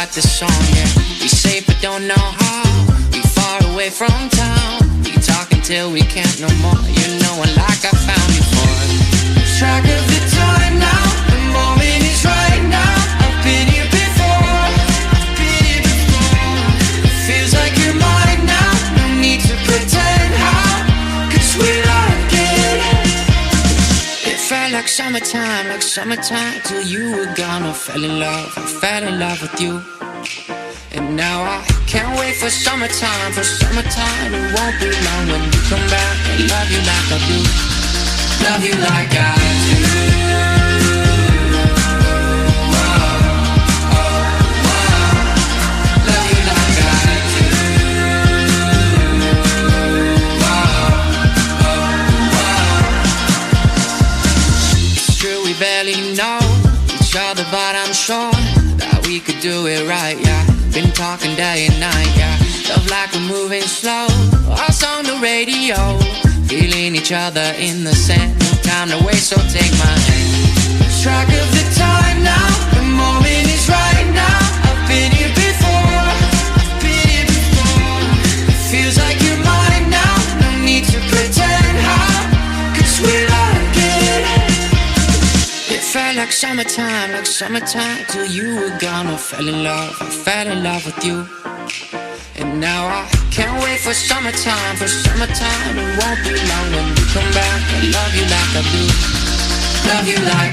write this song, yeah. We safe but don't know how. We far away from town. We talk until we can't no more. You know it like I found before. Track of the time now. The moment is right now. I've been here before. I've been here before. It feels like you're mine now. No need to pretend how. 'Cause we like it. It felt like summertime till you were gone. I fell in love with you. And now I can't wait for summertime. It won't be long when you come back. I love you like I do. Love you like I do. Love you like I do. It's true we barely know each other, but I'm sure that we could do it right, yeah. Been talking day and night, yeah. Love like we're moving slow. Us on the radio, feeling each other in the sand. No time to waste, so take my hand. Track of the time now. The moment is right now. I've been here before. I've been here before. It feels like you're mine now. No need to pretend how. 'Cause we like it. It felt like summertime till you were gone. I fell in love with you. And now I can't wait for summertime. It won't be long when you come back. I love you like I do. Love you like